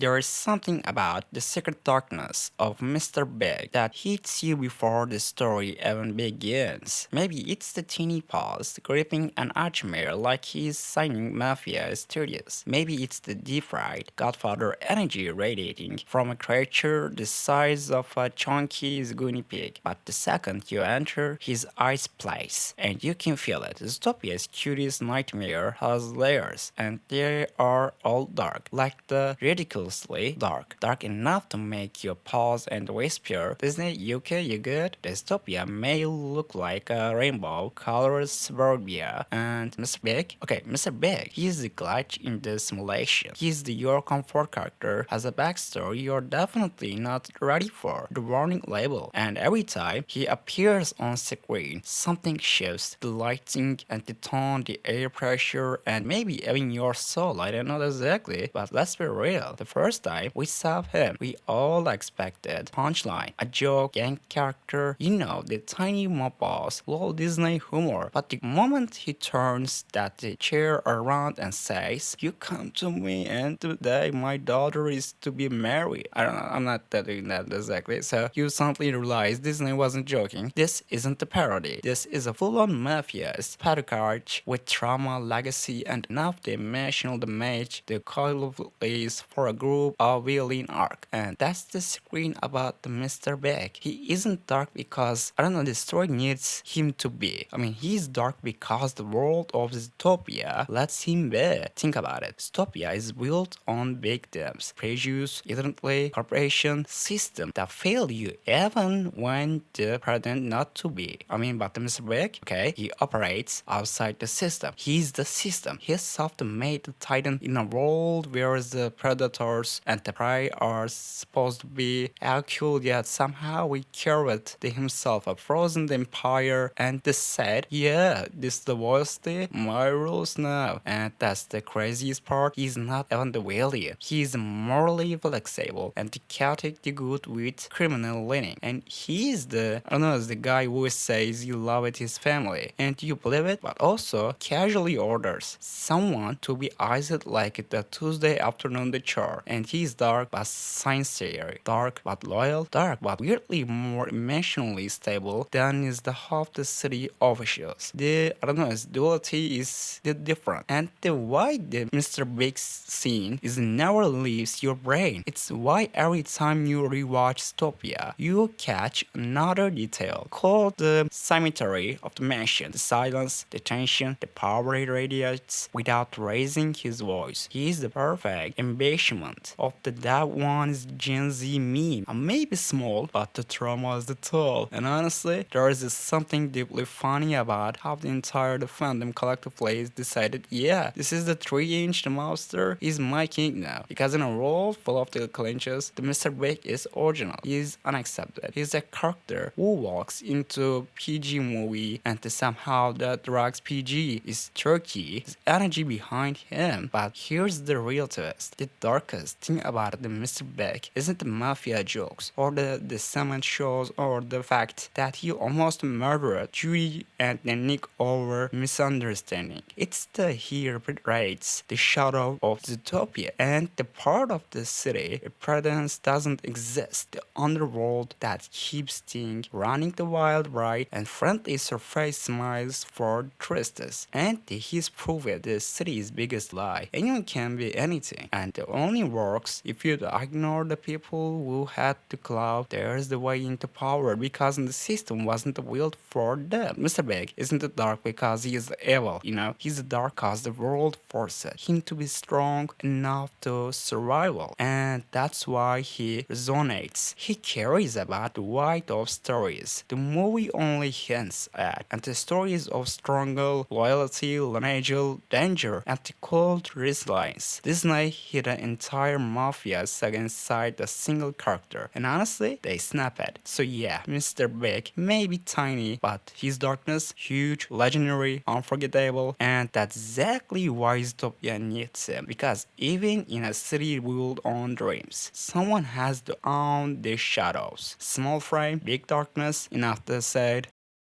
there is something about the secret darkness of Mr. Big that hits you before the story even begins. Maybe it's the teeny paws gripping an archmere like he's signing mafia studios. Maybe it's the deep-fried Godfather energy radiating from a creature the size of a chunky guinea pig. But the second you enter his ice place, and you can feel it. Zootopia's cutest nightmare has layers, and they are all dark, like the ridiculously dark. Dark enough to make you pause and whisper, Disney, UK, you good? Dystopia may look like a rainbow colored suburbia. And Mr. Big? Okay, Mr. Big, he's the glitch in the simulation. He's the your comfort character, has a backstory you're definitely not ready for. The warning label. And every time he appears on screen, something shifts. The lighting and the tone, the air pressure, and maybe even your soul. I don't know exactly, but let's be real. The first time we saw him, we all expected punchline, a joke, gang character, the tiny mob boss, Walt Disney humor. But the moment he turns that the chair around and says, "You come to me, and today my daughter is to be married." I don't know. I'm not doing that exactly. So you suddenly realize Disney wasn't joking. This isn't a parody. This is a full-on mafia's patriarch with trauma, legacy, and enough the emotional damage the coil is for a group of villain arc. And that's the screen about the Mr. Big. He isn't dark because the story needs him to be. I mean, he's dark because the world of Zootopia lets him be. Think about it. Zootopia is built on big themes, prejudice, identity, corporation, system that fail you even when they pretend not to be. But Mr. Big, okay, he operates outside the system. He's the system. He's self-made titan in a world where the predators and the prey are supposed to be equal, yet somehow we curate himself a frozen empire and said, yeah, this is the worst day, my rules now. And that's the craziest part. He's not even the villain. He's morally flexible and chaotic the good with criminal leaning. And he's the guy who says you love it his family and you believe it, but also casually orders someone to be iced like the Tuesday afternoon the chore. And he's dark but sincere, dark but loyal, dark but weirdly more emotionally stable than is the half the city officials. His duality is the different. And the why the Mr. Big scene is never leaves your brain. It's why every time you rewatch Zootopia, you catch another detail called the symmetry of the mansion. The silence, the tension, the power he radiates without raising his voice. He is the perfect embellishment of the that one's Gen Z meme. Maybe small, but the trauma is the toll. And honestly, there is something deeply funny about how the entire fandom collectively decided, yeah, this is the 3-inch monster is my king now. Because in a world full of the clinches, the Mr. Big is original. He is unaccepted. He's a character who walks into PG movie and somehow that drags PG is Turkey. His energy behind him. But here's the real twist. The darkest thing about the Mr. Big isn't the mafia jokes or the cement shows or the fact that he almost murdered Judy and Nick over misunderstanding. It's the he reiterates the shadow of Zootopia and the part of the city a presence doesn't exist. The underworld that keeps things running the wild ride and friendly surface smiles for tourists. And he's proved the city's biggest lie. Anyone can be anything, and it only works if you ignore the people who had to cloud. There's the way into power because the system wasn't built for them. Mr. Big isn't dark because he is evil, he's dark because the world forced him to be strong enough to survival, and that's why he resonates. He cares about the weight of stories the movie only hints at, and the stories of struggle, loyalty, lineage, danger, and the cold resilience. Disney hit an entire mafia saga inside a single character, and honestly, they snap it. So yeah, Mr. Big may be tiny, but his darkness, huge, legendary, unforgettable, and that's exactly why Zootopia needs him. Because even in a city built on dreams, someone has to own their shadows. Small frame, big darkness, enough to say